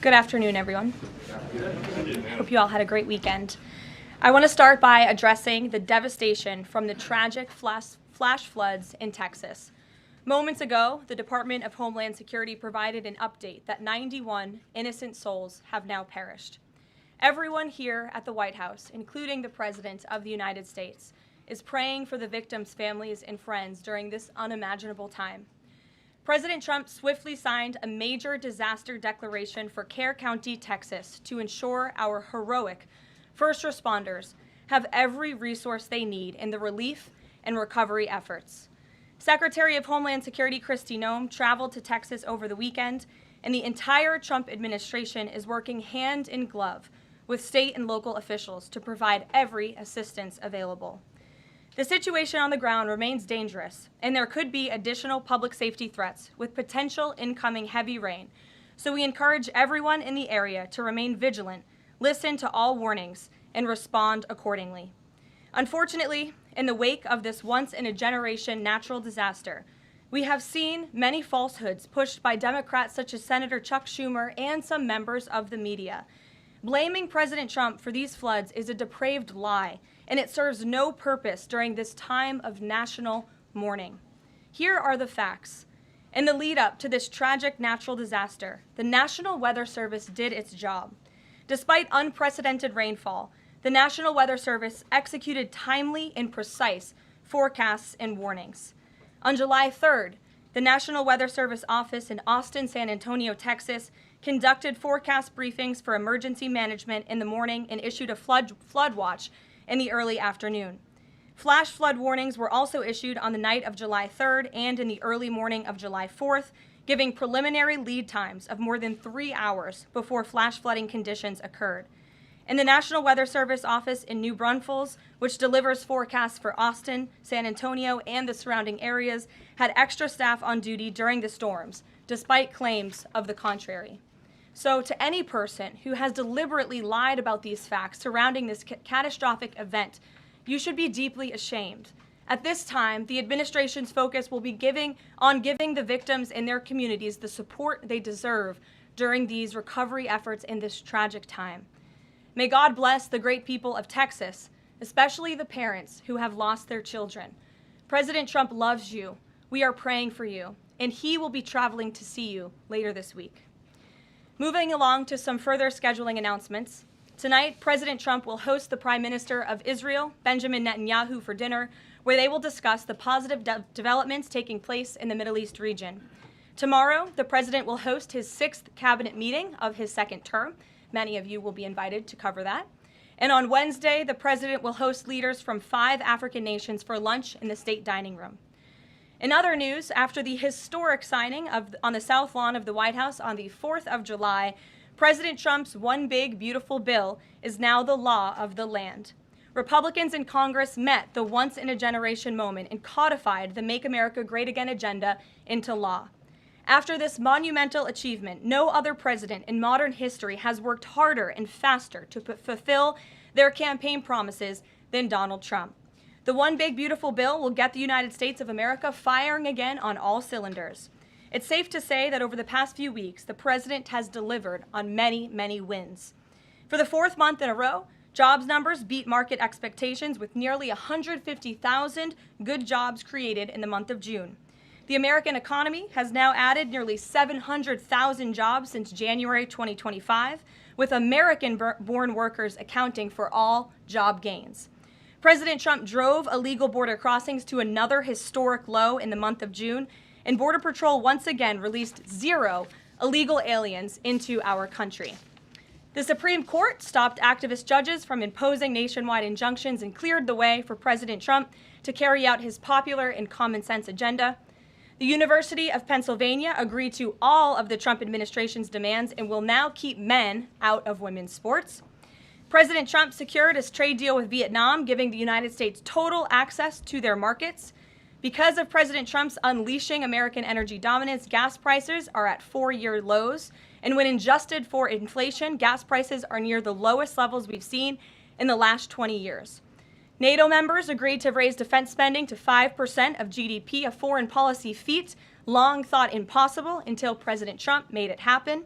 Good afternoon, everyone. Hope you all had a great weekend. I want to start by addressing the devastation from the tragic flash floods in Texas. Moments ago, the Department of Homeland Security provided an update that 91 innocent souls have now perished. Everyone here at the White House, including the President of the United States, is praying for the victims' families and friends during this unimaginable time. President Trump swiftly signed a major disaster declaration for Kerr County, Texas, to ensure our heroic first responders have every resource they need in the relief and recovery efforts. Secretary of Homeland Security Kristi Noem traveled to Texas over the weekend, and the entire Trump administration is working hand in glove with state and local officials to provide every assistance available. The situation on the ground remains dangerous, and there could be additional public safety threats with potential incoming heavy rain, so we encourage everyone in the area to remain vigilant, listen to all warnings, and respond accordingly. Unfortunately, in the wake of this once-in-a-generation natural disaster, we have seen many falsehoods pushed by Democrats such as Senator Chuck Schumer and some members of the media. Blaming President Trump for these floods is a depraved lie, and it serves no purpose during this time of national mourning. Here are the facts. In the lead up to this tragic natural disaster, the National Weather Service did its job. Despite unprecedented rainfall, the National Weather Service executed timely and precise forecasts and warnings. On July 3rd, the National Weather Service office in Austin, San Antonio, Texas, conducted forecast briefings for emergency management in the morning and issued a flood watch in the early afternoon. Flash flood warnings were also issued on the night of July 3rd and in the early morning of July 4th, giving preliminary lead times of more than 3 hours before flash flooding conditions occurred. And the National Weather Service office in New Braunfels, which delivers forecasts for Austin, San Antonio, and the surrounding areas, had extra staff on duty during the storms, despite claims of the contrary. So to any person who has deliberately lied about these facts surrounding this catastrophic event, you should be deeply ashamed. At this time, the administration's focus will be giving the victims and their communities the support they deserve during these recovery efforts in this tragic time. May God bless the great people of Texas, especially the parents who have lost their children. President Trump loves you. We are praying for you, and he will be traveling to see you later this week. Moving along to some further scheduling announcements. Tonight, President Trump will host the Prime Minister of Israel, Benjamin Netanyahu, for dinner, where they will discuss the positive developments taking place in the Middle East region. Tomorrow, the President will host his 6th cabinet meeting of his second term. Many of you will be invited to cover that. And on Wednesday, the President will host leaders from 5 African nations for lunch in the state dining room. In other news, after the historic signing on the South Lawn of the White House on the 4th of July, President Trump's One Big Beautiful Bill is now the law of the land. Republicans in Congress met the once-in-a-generation moment and codified the Make America Great Again agenda into law. After this monumental achievement, no other president in modern history has worked harder and faster to fulfill their campaign promises than Donald Trump. The One Big Beautiful Bill will get the United States of America firing again on all cylinders. It's safe to say that over the past few weeks, the president has delivered on many, many wins. For the 4th month in a row, jobs numbers beat market expectations with nearly 150,000 good jobs created in the month of June. The American economy has now added nearly 700,000 jobs since January 2025, with American-born workers accounting for all job gains. President Trump drove illegal border crossings to another historic low in the month of June, and Border Patrol once again released 0 illegal aliens into our country. The Supreme Court stopped activist judges from imposing nationwide injunctions and cleared the way for President Trump to carry out his popular and common sense agenda. The University of Pennsylvania agreed to all of the Trump administration's demands and will now keep men out of women's sports. President Trump secured his trade deal with Vietnam, giving the United States total access to their markets. Because of President Trump's unleashing American energy dominance, gas prices are at 4-year lows. And when adjusted for inflation, gas prices are near the lowest levels we've seen in the last 20 years. NATO members agreed to raise defense spending to 5% of GDP, a foreign policy feat long thought impossible until President Trump made it happen.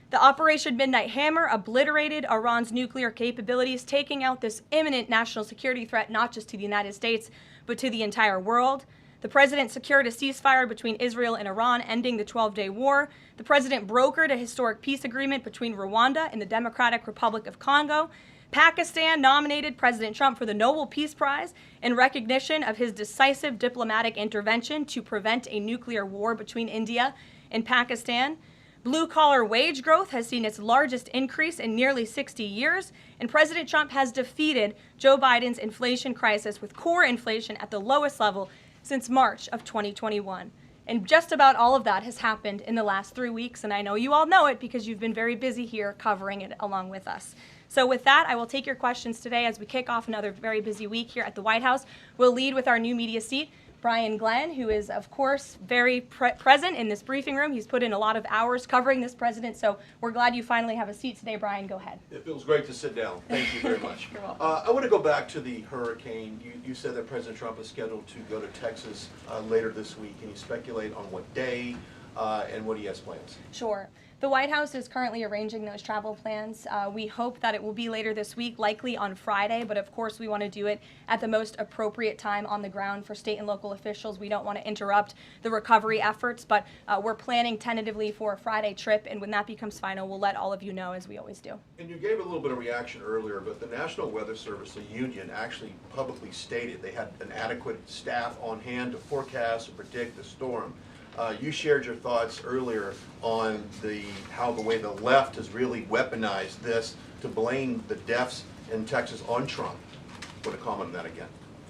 The Operation Midnight Hammer obliterated Iran's nuclear capabilities, taking out this imminent national security threat not just to the United States, but to the entire world. The president secured a ceasefire between Israel and Iran, ending the 12-day war. The president brokered a historic peace agreement between Rwanda and the Democratic Republic of Congo. Pakistan nominated President Trump for the Nobel Peace Prize in recognition of his decisive diplomatic intervention to prevent a nuclear war between India and Pakistan. Blue-collar wage growth has seen its largest increase in nearly 60 years, and President Trump has defeated Joe Biden's inflation crisis with core inflation at the lowest level since March of 2021. And just about all of that has happened in the last 3 weeks, and I know you all know it because you've been very busy here covering it along with us. So with that, I will take your questions today as we kick off another very busy week here at the White House. We'll lead with our new media seat, Brian Glenn, who is, of course, very present in this briefing room. He's put in a lot of hours covering this president, so we're glad you finally have a seat today. Brian, go ahead. It feels great to sit down. Thank you very much. You're welcome. I want to go back to the hurricane. You said that President Trump is scheduled to go to Texas later this week. Can you speculate on what day and what he has plans? Sure. The White House is currently arranging those travel plans. We hope that it will be later this week, likely on Friday, but of course we want to do it at the most appropriate time on the ground for state and local officials. We don't want to interrupt the recovery efforts, but we're planning tentatively for a Friday trip, and when that becomes final, we'll let all of you know, as we always do. And you gave a little bit of reaction earlier, but the National Weather Service, the union, actually publicly stated they had an adequate staff on hand to forecast and predict the storm. You shared your thoughts earlier on how the way the left has really weaponized this to blame the deaths in Texas on Trump. Want to comment on that again?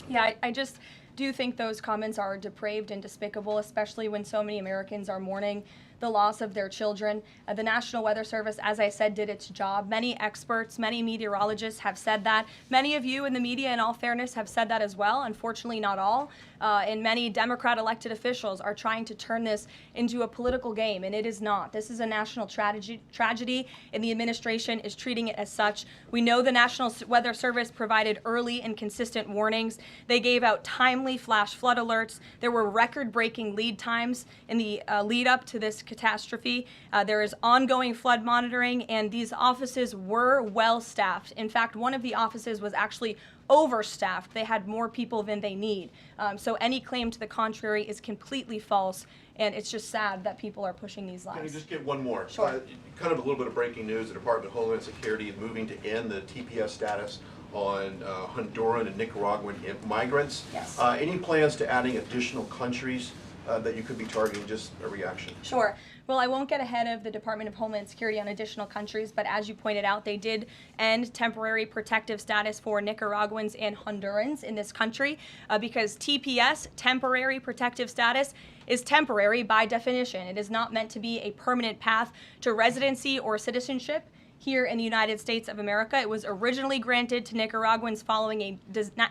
Yeah, I just do think those comments are depraved and despicable, especially when so many Americans are mourning the loss of their children. The National Weather Service, as I said, did its job. Many experts, many meteorologists have said that. Many of you in the media, in all fairness, have said that as well. Unfortunately, not all. And many Democrat elected officials are trying to turn this into a political game, and it is not. This is a national tragedy, and the administration is treating it as such. We know the National Weather Service provided early and consistent warnings. They gave out timely flash flood alerts. There were record-breaking lead times in the lead up to this catastrophe. There is ongoing flood monitoring, and these offices were well staffed. In fact, one of the offices was actually overstaffed. They had more people than they need. So any claim to the contrary is completely false, and it's just sad that people are pushing these lies. Can you just get one more? Sure. Kind of a little bit of breaking news. The Department of Homeland Security is moving to end the TPS status on Honduran and Nicaraguan migrants. Yes. Any plans to adding additional countries that you could be targeting? Just a reaction. Sure. Well, I won't get ahead of the Department of Homeland Security on additional countries, but as you pointed out, they did end temporary protective status for Nicaraguans and Hondurans in this country because TPS, temporary protective status, is temporary by definition. It is not meant to be a permanent path to residency or citizenship here in the United States of America. It was originally granted to Nicaraguans following a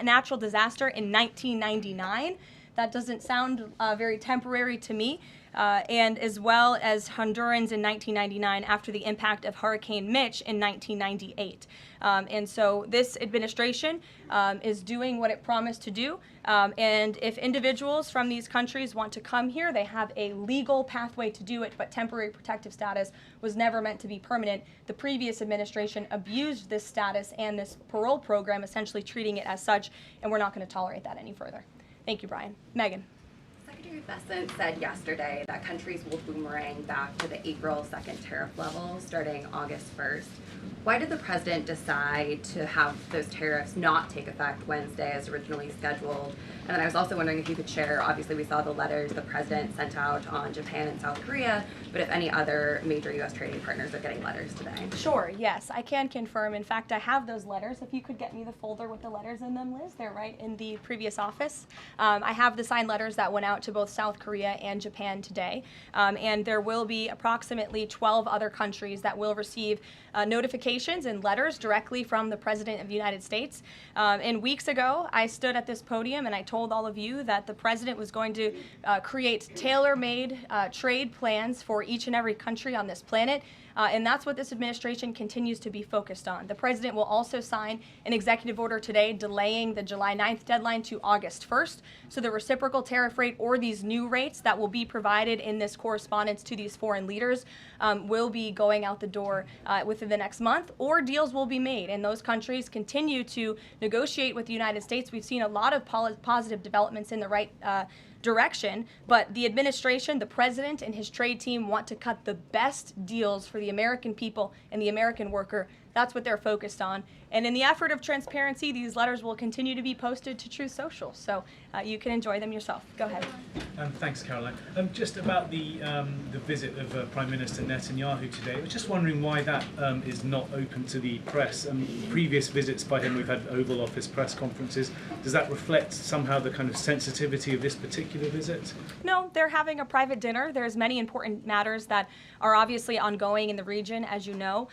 natural disaster in 1999. That doesn't sound very temporary to me. And as well as Hondurans in 1999 after the impact of Hurricane Mitch in 1998. And so this administration is doing what it promised to do. And if individuals from these countries want to come here, they have a legal pathway to do it, but temporary protective status was never meant to be permanent. The previous administration abused this status and this parole program, essentially treating it as such, and we're not going to tolerate that any further. Thank you, Brian. Megan. Secretary Bessent said yesterday that countries will boomerang back to the April 2nd tariff level starting August 1st. Why did the president decide to have those tariffs not take effect Wednesday as originally scheduled? And then I was also wondering if you could share, obviously we saw the letters the president sent out on Japan and South Korea, but if any other major U.S. trading partners are getting letters today. Sure, yes, I can confirm. In fact, I have those letters. If you could get me the folder with the letters in them, Liz, they're right in the previous office. I have the signed letters that went out to both South Korea and Japan today. And there will be approximately 12 other countries that will receive notifications and letters directly from the President of the United States. And weeks ago, I stood at this podium and I told all of you that the President was going to create tailor-made trade plans for each and every country on this planet. And that's what this administration continues to be focused on. The President will also sign an executive order today delaying the July 9th deadline to August 1st, so the reciprocal tariff rate or the these new rates that will be provided in this correspondence to these foreign leaders will be going out the door within the next month, or deals will be made. And those countries continue to negotiate with the United States. We've seen a lot of positive developments in the right direction, but the administration, the president, and his trade team want to cut the best deals for the American people and the American worker. That's what they're focused on. And in the effort of transparency, these letters will continue to be posted to Truth Social, so you can enjoy them yourself. Go ahead. Thanks, Caroline. Just about the visit of Prime Minister Netanyahu today, I was just wondering why that is not open to the press. Previous visits by him, we've had Oval Office press conferences. Does that reflect somehow the kind of sensitivity of this particular visit? No, they're having a private dinner. There's many important matters that are obviously ongoing in the region, as you know.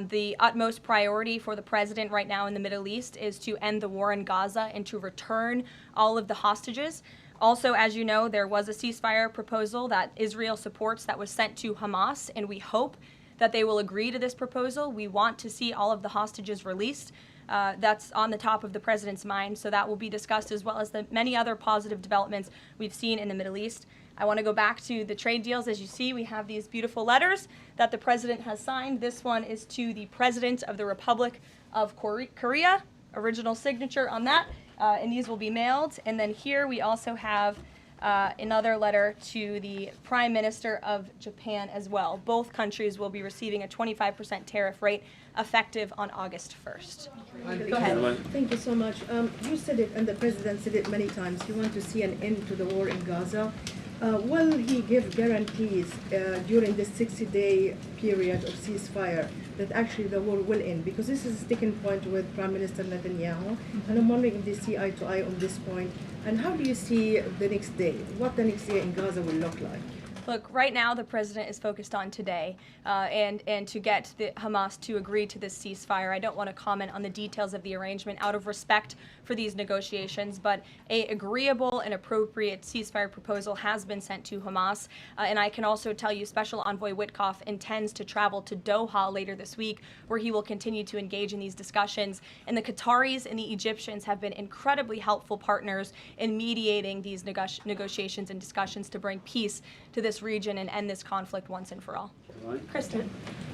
The utmost priority for the president right now in the Middle East is to end the war in Gaza and to return all of the hostages. Also, as you know, there was a ceasefire proposal that Israel supports that was sent to Hamas, and we hope that they will agree to this proposal. We want to see all of the hostages released. That's on the top of the president's mind, so that will be discussed, as well as the many other positive developments we've seen in the Middle East. I want to go back to the trade deals. As you see, we have these beautiful letters that the president has signed. This one is to the President of the Republic of Korea, original signature on that, and these will be mailed. And then here we also have another letter to the Prime Minister of Japan as well. Both countries will be receiving a 25% tariff rate effective on August 1st. Go ahead. Thank you so much. You said it, and the president said it many times, you want to see an end to the war in Gaza. Will he give guarantees during this 60-day period of ceasefire that actually the war will end? Because this is a sticking point with Prime Minister Netanyahu, and I'm wondering if they see eye to eye on this point. And how do you see the next day? What the next day in Gaza will look like? Look, right now the president is focused on today and to get the Hamas to agree to this ceasefire. I don't want to comment on the details of the arrangement out of respect for these negotiations, but a agreeable and appropriate ceasefire proposal has been sent to Hamas. And I can also tell you Special Envoy Witkoff intends to travel to Doha later this week, where he will continue to engage in these discussions. And the Qataris and the Egyptians have been incredibly helpful partners in mediating these negotiations and discussions to bring peace to this region and end this conflict once and for all. Kristen.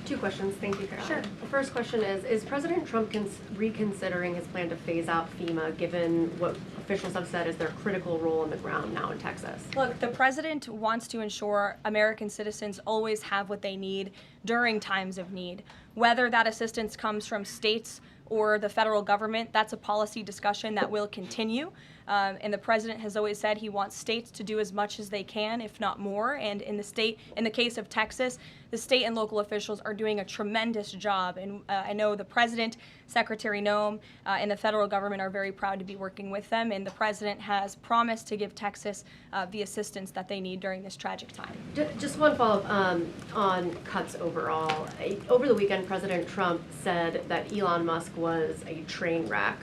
Two questions. Thank you, Caroline. Sure. The first question is President Trump reconsidering his plan to phase out FEMA, given what officials have said is their critical role on the ground now in Texas? Look, the president wants to ensure American citizens always have what they need during times of need. Whether that assistance comes from states or the federal government, that's a policy discussion that will continue. And the president has always said he wants states to do as much as they can, if not more. And in the case of Texas, the state and local officials are doing a tremendous job. And I know the president, Secretary Noem, and the federal government are very proud to be working with them. And the president has promised to give Texas the assistance that they need during this tragic time. Just one follow-up on cuts overall. Over the weekend, President Trump said that Elon Musk was a train wreck.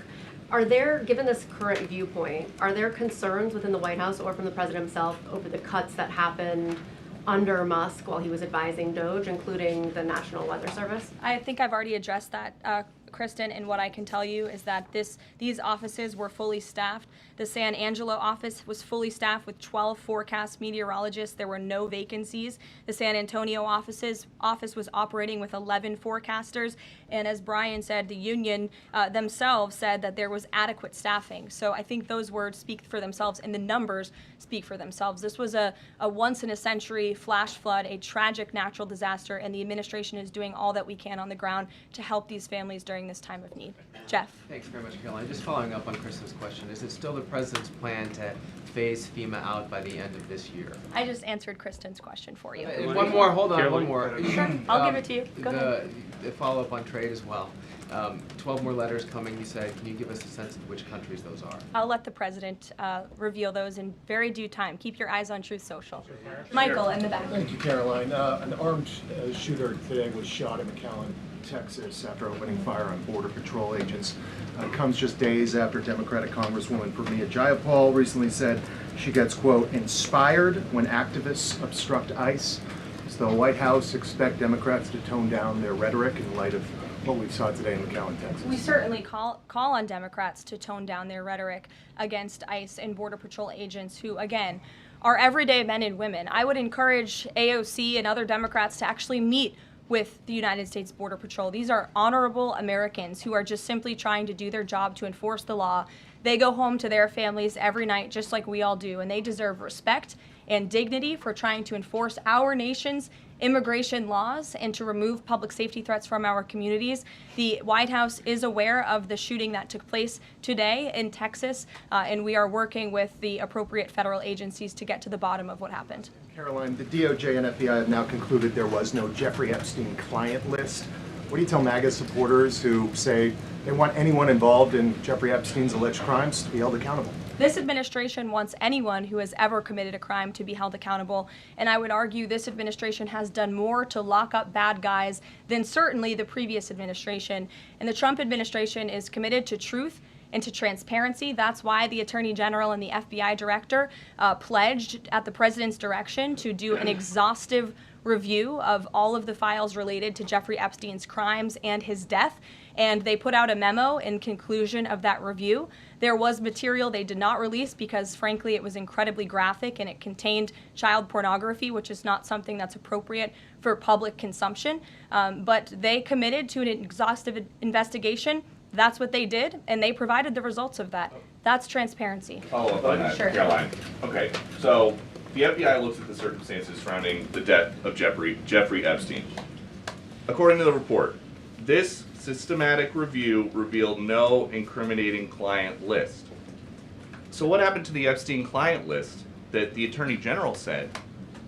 Are there, given this current viewpoint, are there concerns within the White House or from the president himself over the cuts that happened under Musk while he was advising DOJ, including the National Weather Service? I think I've already addressed that, Kristen, and what I can tell you is that these offices were fully staffed. The San Angelo office was fully staffed with 12 forecast meteorologists. There were no vacancies. The San Antonio office was operating with 11 forecasters, and as Brian said, the union themselves said that there was adequate staffing. So I think those words speak for themselves, and the numbers speak for themselves. This was a once-in-a-century flash flood, a tragic natural disaster, and the administration is doing all that we can on the ground to help these families during this time of need. Jeff. Thanks very much, Caroline. Just following up on Kristen's question, is it still the president's plan to phase FEMA out by the end of this year? I just answered Kristen's question for you. One more, hold on, one more. Sure, I'll give it to you. Go ahead. The follow-up on trade as well. 12 more letters coming, you said. Can you give us a sense of which countries those are? I'll let the president reveal those in very due time. Keep your eyes on Truth Social. Michael, in the back. Thank you, Caroline. An armed shooter today was shot in McAllen, Texas, after opening fire on Border Patrol agents. Comes just days after Democratic Congresswoman Pramila Jayapal recently said she gets, quote, inspired when activists obstruct ICE. Does the White House expect Democrats to tone down their rhetoric in light of what we saw today in McAllen, Texas? We certainly call on Democrats to tone down their rhetoric against ICE and Border Patrol agents who, again, are everyday men and women. I would encourage AOC and other Democrats to actually meet with the United States Border Patrol. These are honorable Americans who are just simply trying to do their job to enforce the law. They go home to their families every night just like we all do, and they deserve respect and dignity for trying to enforce our nation's immigration laws and to remove public safety threats from our communities. The White House is aware of the shooting that took place today in Texas, and we are working with the appropriate federal agencies to get to the bottom of what happened. Caroline, the DOJ and FBI have now concluded there was no Jeffrey Epstein client list. What do you tell MAGA supporters who say they want anyone involved in Jeffrey Epstein's alleged crimes to be held accountable? This administration wants anyone who has ever committed a crime to be held accountable, and I would argue this administration has done more to lock up bad guys than certainly the previous administration. And the Trump administration is committed to truth and to transparency. That's why the Attorney General and the FBI Director pledged at the President's direction to do an exhaustive review of all of the files related to Jeffrey Epstein's crimes and his death. And they put out a memo in conclusion of that review. There was material they did not release because, frankly, it was incredibly graphic and it contained child pornography, which is not something that's appropriate for public consumption. But they committed to an exhaustive investigation. That's what they did, and they provided the results of that. That's transparency. Follow up on that, Sure. Caroline. Okay, so the FBI looks at the circumstances surrounding the death of Jeffrey Epstein. According to the report, this systematic review revealed no incriminating client list. So what happened to the Epstein client list that the Attorney General said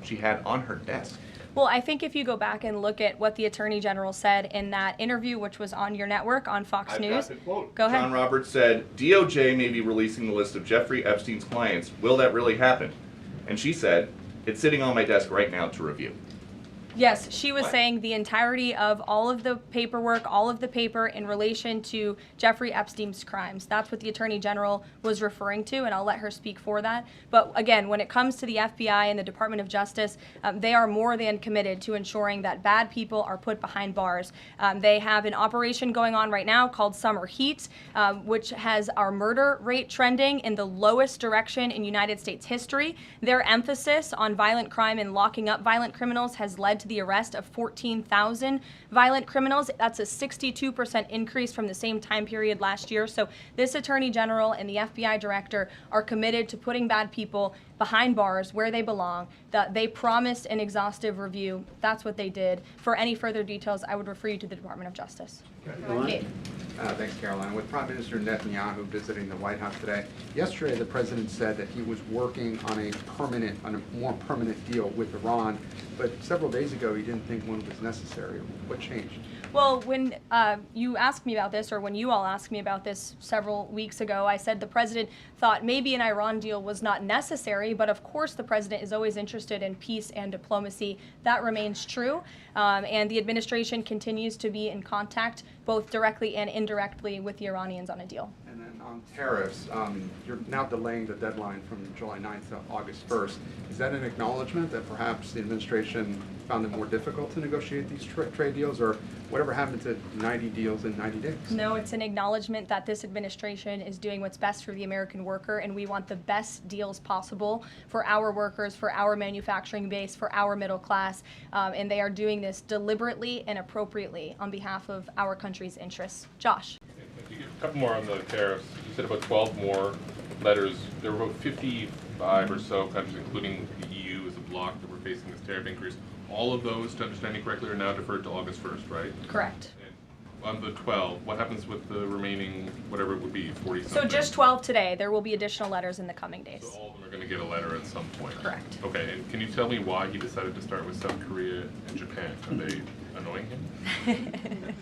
she had on her desk? Well, I think if you go back and look at what the Attorney General said in that interview, which was on your network on Fox News. Got the quote. Go ahead. John Roberts said, DOJ may be releasing the list of Jeffrey Epstein's clients. Will that really happen? And she said, it's sitting on my desk right now to review. Yes, she was What? saying the entirety of all of the paperwork, all of the paper in relation to Jeffrey Epstein's crimes. That's what the Attorney General was referring to, and I'll let her speak for that. But again, when it comes to the FBI and the Department of Justice, they are more than committed to ensuring that bad people are put behind bars. They have an operation going on right now called Summer Heat, which has our murder rate trending in the lowest direction in United States history. Their emphasis on violent crime and locking up violent criminals has led to the arrest of 14,000 violent criminals. That's a 62% increase from the same time period last year. So this Attorney General and the FBI Director are committed to putting bad people behind bars where they belong. They promised an exhaustive review. That's what they did. For any further details, I would refer you to the Department of Justice. Kate. Thanks, Caroline. With Prime Minister Netanyahu visiting the White House today, yesterday the president said that he was working on a more permanent deal with Iran, but several days ago he didn't think one was necessary. What changed? Well, when you asked me about this, or when you all asked me about this several weeks ago, I said the president thought maybe an Iran deal was not necessary, but of course the president is always interested in peace and diplomacy. That remains true, and the administration continues to be in contact, both directly and indirectly, with the Iranians on a deal. And then on tariffs, you're now delaying the deadline from July 9th to August 1st. Is that an acknowledgement that perhaps the administration found it more difficult to negotiate these trade deals, or whatever happened to 90 deals in 90 days? No, it's an acknowledgement that this administration is doing what's best for the American worker, and we want the best deals possible for our workers, for our manufacturing base, for our middle class, and they are doing this deliberately and appropriately on behalf of our country's interests. Josh. A couple more on the tariffs. You said about 12 more letters. There were about 55 or so countries, including the EU as a bloc, that were facing this tariff increase. All of those, to understand you correctly, are now deferred to August 1st, right? Correct. And on the 12, what happens with the remaining, whatever it would be, 40 something? So just 12 today. There will be additional letters in the coming days. So all of them are going to get a letter at some point? Correct. Okay, and can you tell me why he decided to start with South Korea and Japan? Are they annoying him?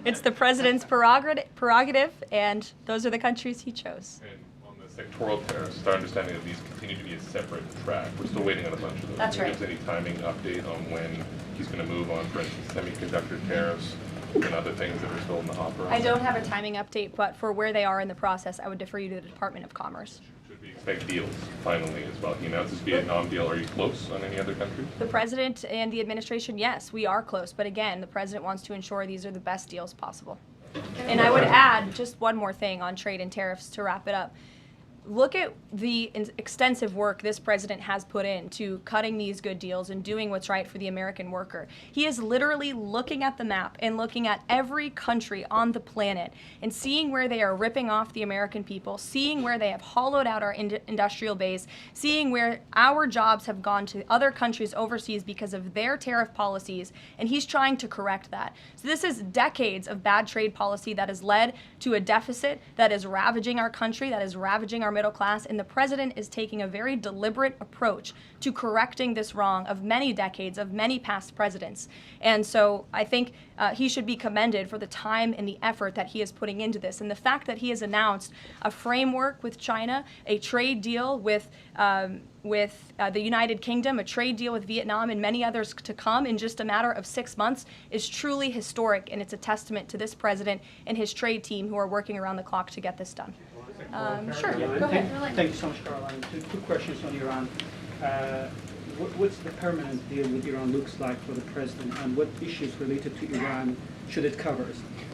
It's the president's prerogative, and those are the countries he chose. And on the sectoral tariffs, it's our understanding that these continue to be a separate track. We're still waiting on a bunch of those. That's Can you right. give us any timing update on when he's going to move on, for instance, semiconductor tariffs and other things that are still in the hopper? I don't have a timing update, but for where they are in the process, I would defer you to the Department of Commerce. Should we expect deals finally as well? He announced his Vietnam deal. Are you close on any other countries? The president and the administration, yes, we are close. But again, the president wants to ensure these are the best deals possible. And I would add just one more thing on trade and tariffs to wrap it up. look at the extensive work this president has put into cutting these good deals and doing what's right for the American worker. He is literally looking at the map and looking at every country on the planet and seeing where they are ripping off the American people, seeing where they have hollowed out our industrial base, seeing where our jobs have gone to other countries overseas because of their tariff policies, and he's trying to correct that. So this is decades of bad trade policy that has led to a deficit that is ravaging our country, that is ravaging our middle class, and the president is taking a very deliberate approach to correcting this wrong of many decades, of many past presidents. And so I think he should be commended for the time and the effort that he is putting into this. And the fact that he has announced a framework with China, a trade deal with the United Kingdom, a trade deal with Vietnam, and many others to come in just a matter of 6 months is truly historic, and it's a testament to this president and his trade team who are working around the clock to get this done. Sure, go ahead. Thank you so much, Caroline. Two questions on Iran. What's the permanent deal with Iran looks like for the president, and what issues related to Iran should it cover?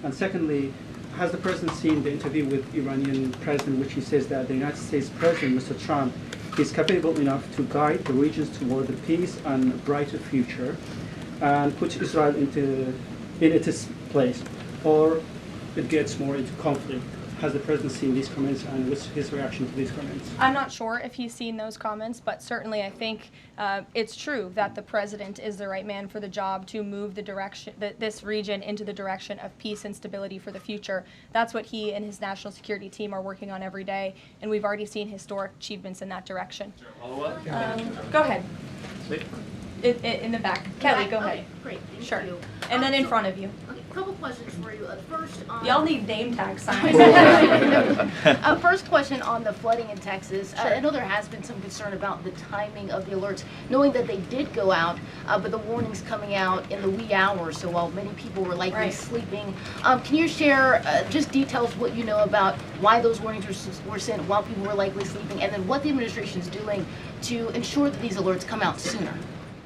And secondly, has the president seen the interview with Iranian president, which he says that the United States president, Mr. Trump, is capable enough to guide the regions toward a peace and a brighter future, and put Israel in its place, or it gets more into conflict? Has the president seen these comments, and what's his reaction to these comments? I'm not sure if he's seen those comments, but certainly I think it's true that the president is the right man for the job to move the direction, this region into the direction of peace and stability for the future. That's what he and his national security team are working on every day, and we've already seen historic achievements in that direction. Go ahead. In the back. Kelly, go ahead. Great, thank Sure. you. And then in front of you. Okay, a couple questions for you. First, on... Y'all need name tag signs. First question on the flooding in Texas. I know there has been some concern about the timing of the alerts, knowing that they did go out, but the warnings coming out in the wee hours, so while many people were likely sleeping. Can you share just details what you know about why those warnings were sent while people were likely sleeping, and then what the administration is doing to ensure that these alerts come out sooner?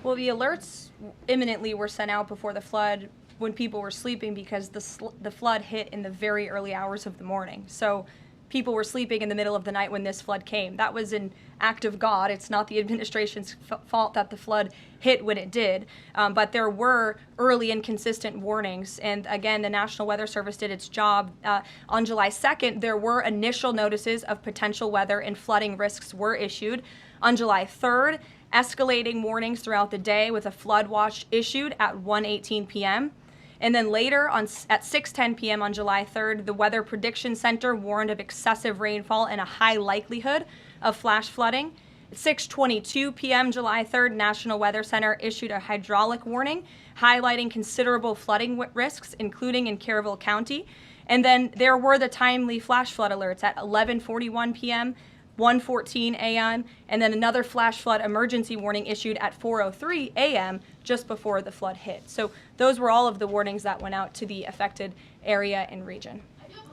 Well, the alerts imminently were sent out before the flood when people were sleeping, because the flood hit in the very early hours of the morning. So people were sleeping in the middle of the night when this flood came. That was an act of God. It's not the administration's fault that the flood hit when it did. But there were early and consistent warnings. And again, the National Weather Service did its job. On July 2nd, there were initial notices of potential weather and flooding risks were issued. On July 3rd, escalating warnings throughout the day with a flood watch issued at 1:18 p.m. And then later at 6:10 p.m. on July 3rd, the Weather Prediction Center warned of excessive rainfall and a high likelihood of flash flooding. At 6:22 p.m. July 3rd, National Weather Center issued a hydraulic warning highlighting considerable flooding risks, including in Caryville County. And then there were the timely flash flood alerts at 11:41 p.m., 1:14 a.m., and then another flash flood emergency warning issued at 4:03 a.m. just before the flood hit. So those were all of the warnings that went out to the affected area and region.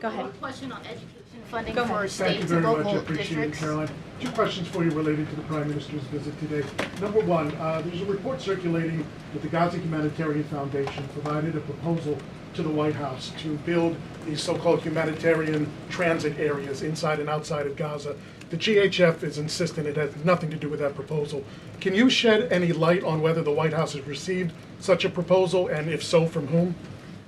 Go ahead. One question on education funding Go ahead. for Thank you states very and much. local I appreciate it, districts. Caroline. Two questions for you related to the Prime Minister's visit today. Number one, there's a report circulating that the Gaza Humanitarian Foundation provided a proposal to the White House to build these so-called humanitarian transit areas inside and outside of Gaza. The GHF is insistent it has nothing to do with that proposal. Can you shed any light on whether the White House has received such a proposal, and if so, from whom?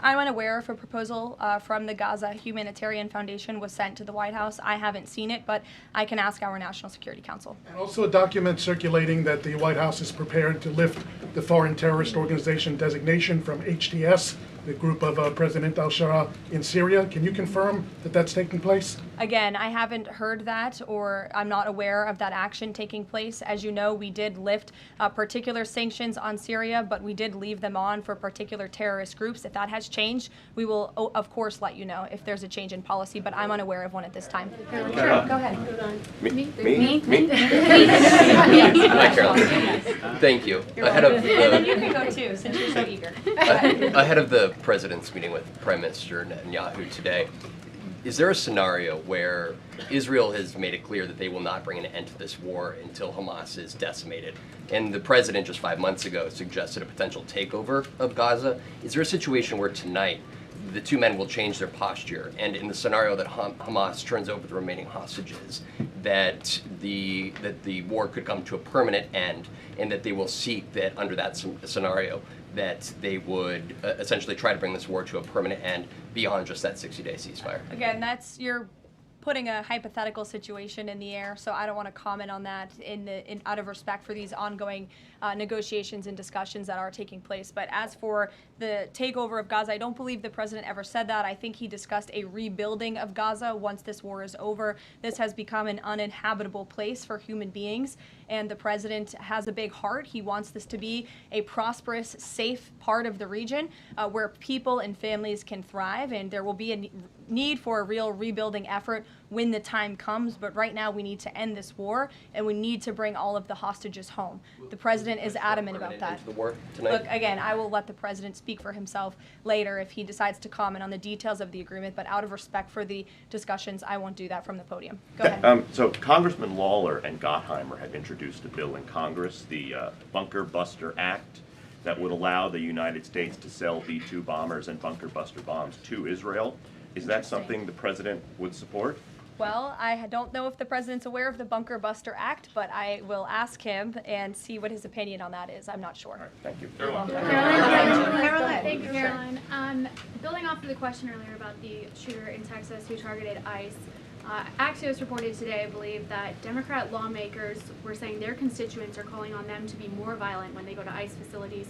I'm unaware if a proposal from the Gaza Humanitarian Foundation was sent to the White House. I haven't seen it, but I can ask our National Security Council. And also a document circulating that the White House is prepared to lift the Foreign Terrorist Organization designation from HTS, the group of President al-Shara in Syria. Can you confirm that that's taking place? Again, I haven't heard that, or I'm not aware of that action taking place. As you know, we did lift particular sanctions on Syria, but we did leave them on for particular terrorist groups. If that has changed, we will, of course, let you know if there's a change in policy, but I'm unaware of one at this time. Sure, go ahead. Me? Hi, Caroline. Thank you. Ahead of and then you can go too, since you're so eager. Ahead of the president's meeting with Prime Minister Netanyahu today, is there a scenario where Israel has made it clear that they will not bring an end to this war until Hamas is decimated? And the president just 5 months ago suggested a potential takeover of Gaza. Is there a situation where tonight the two men will change their posture, and in the scenario that Hamas turns over the remaining hostages, that the war could come to a permanent end, and that they will seek that under that scenario that they would essentially try to bring this war to a permanent end beyond just that 60-day ceasefire. Again, you're putting a hypothetical situation in the air, so I don't want to comment on that out of respect for these ongoing negotiations and discussions that are taking place. But as for the takeover of Gaza, I don't believe the president ever said that. I think he discussed a rebuilding of Gaza once this war is over. This has become an uninhabitable place for human beings, and the president has a big heart. He wants this to be a prosperous, safe part of the region where people and families can thrive, and there will be a need for a real rebuilding effort when the time comes. But right now we need to end this war, and we need to bring all of the hostages home. The president is adamant about that. The war tonight? Look, again, I will let the president speak for himself later if he decides to comment on the details of the agreement, but out of respect for the discussions, I won't do that from the podium. Go ahead. So Congressman Lawler and Gottheimer had introduced a bill in Congress, the Bunker Buster Act, that would allow the United States to sell B-2 bombers and bunker buster bombs to Israel. Is that something the president would support? Well, I don't know if the president's aware of the Bunker Buster Act, but I will ask him and see what his opinion on that is. I'm not sure. All right, thank you. Caroline. Thank you, Caroline. Building off of the question earlier about the shooter in Texas who targeted ICE, Axios reported today, I believe, that Democrat lawmakers were saying their constituents are calling on them to be more violent when they go to ICE facilities,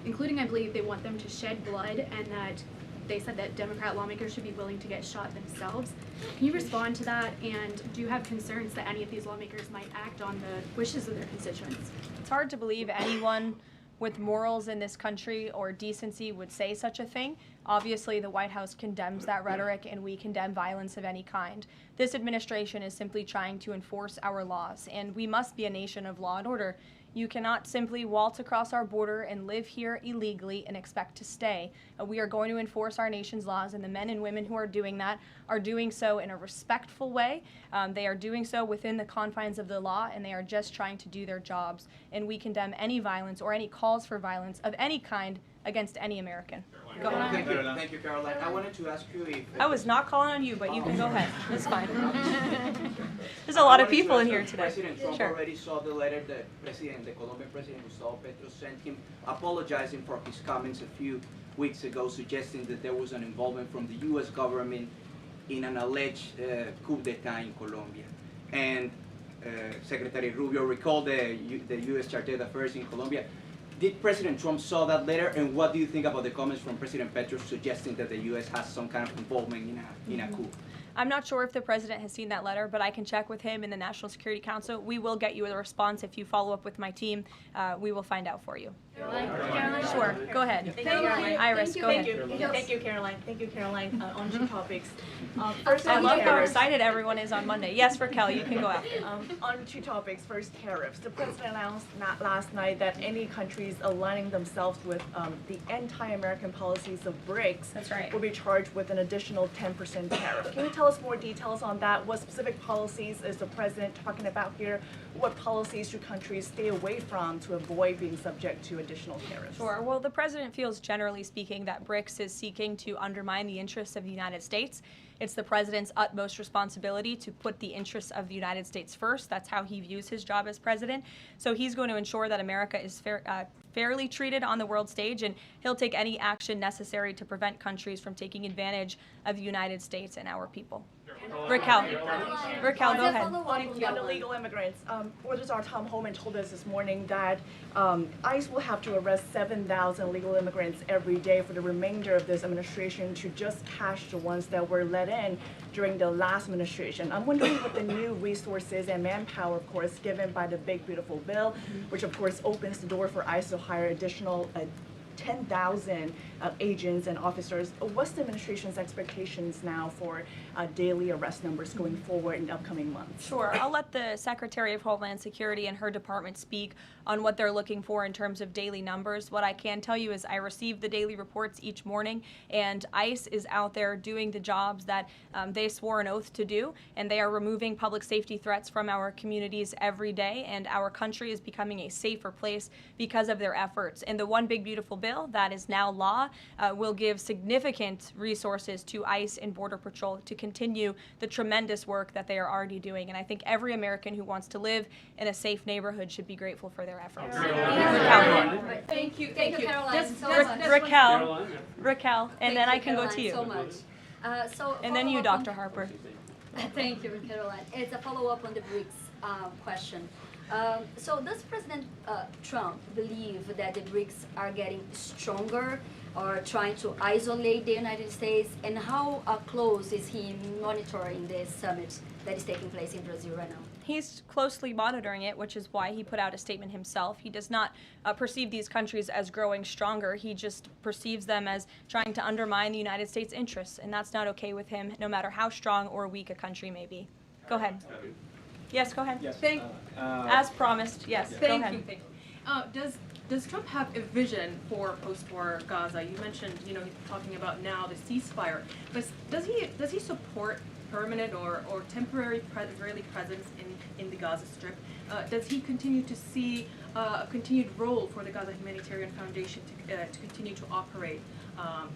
including, I believe, they want them to shed blood, and that they said that Democrat lawmakers should be willing to get shot themselves. Can you respond to that, and do you have concerns that any of these lawmakers might act on the wishes of their constituents? It's hard to believe anyone with morals in this country or decency would say such a thing. Obviously, the White House condemns that rhetoric, and we condemn violence of any kind. This administration is simply trying to enforce our laws, and we must be a nation of law and order. You cannot simply waltz across our border and live here illegally and expect to stay. We are going to enforce our nation's laws, and the men and women who are doing that are doing so in a respectful way. They are doing so within the confines of the law, and they are just trying to do their jobs. And we condemn any violence or any calls for violence of any kind against any American. Go ahead. Thank you, Caroline. I wanted to ask you if... I was not calling on you, but you can go ahead. It's fine. There's a lot of people in here today. President Trump already saw the letter that the Colombian president Gustavo Petro sent him, apologizing for his comments a few weeks ago, suggesting that there was an involvement from the U.S. government in an alleged coup d'etat in Colombia. And Secretary Rubio recalled the U.S. Chargé d'Affaires in Colombia. Did President Trump saw that letter, and what do you think about the comments from President Petro suggesting that the U.S. has some kind of involvement in a coup? I'm not sure if the president has seen that letter, but I can check with him in the National Security Council. We will get you a response if you follow up with my team. We will find out for you. Caroline. Sure, go ahead. Iris, go ahead. Thank you, Caroline. Thank you, Caroline. On two topics. First, I love how excited everyone is on Monday. Yes, Raquel, you can go out. On two topics. First, tariffs. The president announced last night that any countries aligning themselves with the anti-American policies of BRICS will be charged with an additional 10% tariff. Can you tell us more details on that? What specific policies is the president talking about here? What policies should countries stay away from to avoid being subject to additional tariffs? Sure. Well, the president feels, generally speaking, that BRICS is seeking to undermine the interests of the United States. It's the president's utmost responsibility to put the interests of the United States first. That's how he views his job as president. So he's going to ensure that America is fairly treated on the world stage, and he'll take any action necessary to prevent countries from taking advantage of the United States and our people. Raquel, go ahead. On illegal immigrants, Reuters' Tom Homan told us this morning that ICE will have to arrest 7,000 illegal immigrants every day for the remainder of this administration to just catch the ones that were let in during the last administration. I'm wondering what the new resources and manpower, of course, given by the Big Beautiful Bill, which of course opens the door for ICE to hire additional 10,000 agents and officers. What's the administration's expectations now for daily arrest numbers going forward in the upcoming months? Sure. I'll let the Secretary of Homeland Security and her department speak on what they're looking for in terms of daily numbers. What I can tell you is I receive the daily reports each morning, and ICE is out there doing the jobs that they swore an oath to do, and they are removing public safety threats from our communities every day, and our country is becoming a safer place because of their efforts. And the One Big Beautiful Bill bill that is now law will give significant resources to ICE and Border Patrol to continue the tremendous work that they are already doing. And I think every American who wants to live in a safe neighborhood should be grateful for their efforts. Thank you, Karoline, so Raquel, and then I can go to you. so much. And then you, Dr. Harper. Thank you, Caroline. It's a follow-up on the BRICS question. So does President Trump believe that the BRICS are getting stronger or trying to isolate the United States? And how close is he monitoring this summit that is taking place in Brazil right now? He's closely monitoring it, which is why he put out a statement himself. He does not perceive these countries as growing stronger. He just perceives them as trying to undermine the United States' interests, and that's not okay with him, no matter how strong or weak a country may be. Go ahead. Yes, go ahead. Yes. As promised, yes, go ahead. Thank you. Does Trump have a vision for post-war Gaza? You mentioned, he's talking about now the ceasefire, but does he support permanent or temporary Israeli presence in the Gaza Strip? Does he continue to see a continued role for the Gaza Humanitarian Foundation to continue to operate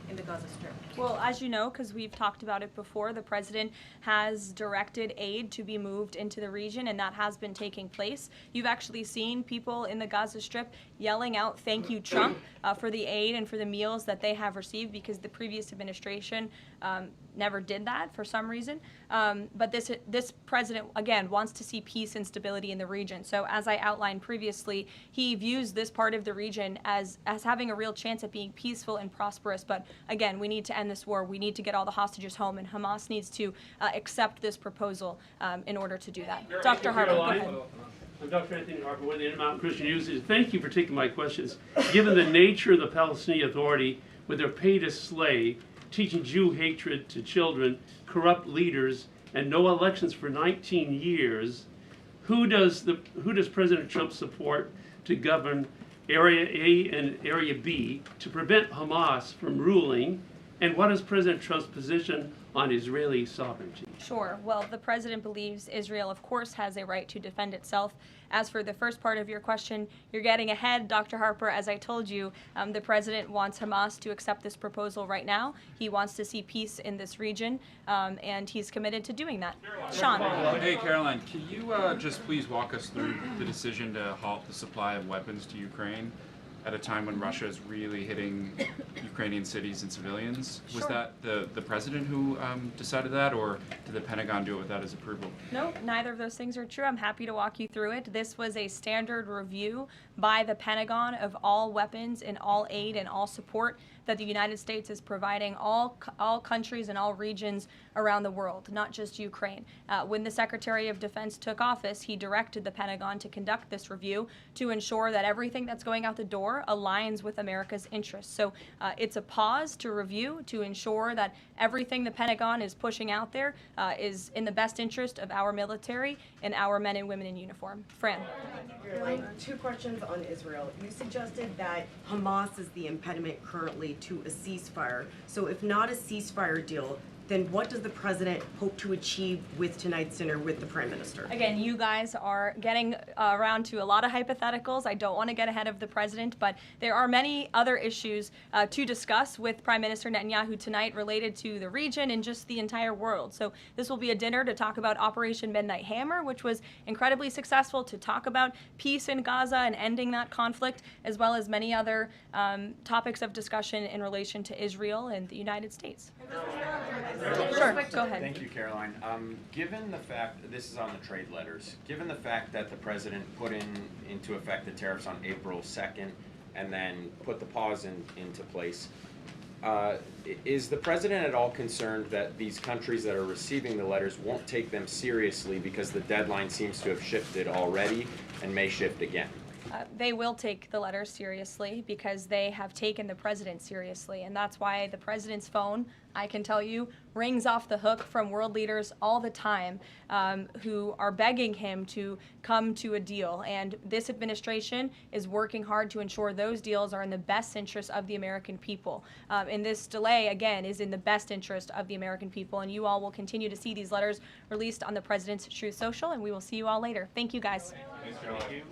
in the Gaza Strip? Well, as you know, because we've talked about it before, the president has directed aid to be moved into the region, and that has been taking place. You've actually seen people in the Gaza Strip yelling out, "Thank you, Trump," for the aid and for the meals that they have received, because the previous administration never did that for some reason. But this president, again, wants to see peace and stability in the region. So as I outlined previously, he views this part of the region as having a real chance at being peaceful and prosperous. But again, we need to end this war. We need to get all the hostages home, and Hamas needs to accept this proposal in order to do that. Dr. Harper, go ahead. I'm Dr. Anthony Harper with the Intermountain Christian Youth. Thank you for taking my questions. Given the nature of the Palestinian Authority, with their pay to slay, teaching Jew hatred to children, corrupt leaders, and no elections for 19 years, who does President Trump support to govern Area A and Area B to prevent Hamas from ruling? And what is President Trump's position on Israeli sovereignty? Sure. Well, the president believes Israel, of course, has a right to defend itself. As for the first part of your question, you're getting ahead, Dr. Harper. As I told you, the president wants Hamas to accept this proposal right now. He wants to see peace in this region, and he's committed to doing that. Sean. Hey, Caroline, can you just please walk us through the decision to halt the supply of weapons to Ukraine at a time when Russia is really hitting Ukrainian cities and civilians? Was that the president who decided that, or did the Pentagon do it without his approval? No, neither of those things are true. I'm happy to walk you through it. This was a standard review by the Pentagon of all weapons and all aid and all support that the United States is providing all countries and all regions around the world, not just Ukraine. When the Secretary of Defense took office, he directed the Pentagon to conduct this review to ensure that everything that's going out the door aligns with America's interests. So it's a pause to review to ensure that everything the Pentagon is pushing out there is in the best interest of our military and our men and women in uniform. Fran. Two questions on Israel. You suggested that Hamas is the impediment currently to a ceasefire. So if not a ceasefire deal, then what does the president hope to achieve with tonight's dinner with the prime minister? Again, you guys are getting around to a lot of hypotheticals. I don't want to get ahead of the president, but there are many other issues to discuss with Prime Minister Netanyahu tonight related to the region and just the entire world. So this will be a dinner to talk about Operation Midnight Hammer, which was incredibly successful, to talk about peace in Gaza and ending that conflict, as well as many other topics of discussion in relation to Israel and the United States. Sure, go ahead. Thank you, Caroline. Given the fact, this is on the trade letters, given the fact that the president put into effect the tariffs on April 2nd and then put the pause into place, is the president at all concerned that these countries that are receiving the letters won't take them seriously because the deadline seems to have shifted already and may shift again? They will take the letters seriously because they have taken the president seriously, and that's why the president's phone, I can tell you, rings off the hook from world leaders all the time who are begging him to come to a deal. And this administration is working hard to ensure those deals are in the best interest of the American people. And this delay, again, is in the best interest of the American people. And you all will continue to see these letters released on the president's Truth Social, and we will see you all later. Thank you, guys. Thanks, Caroline.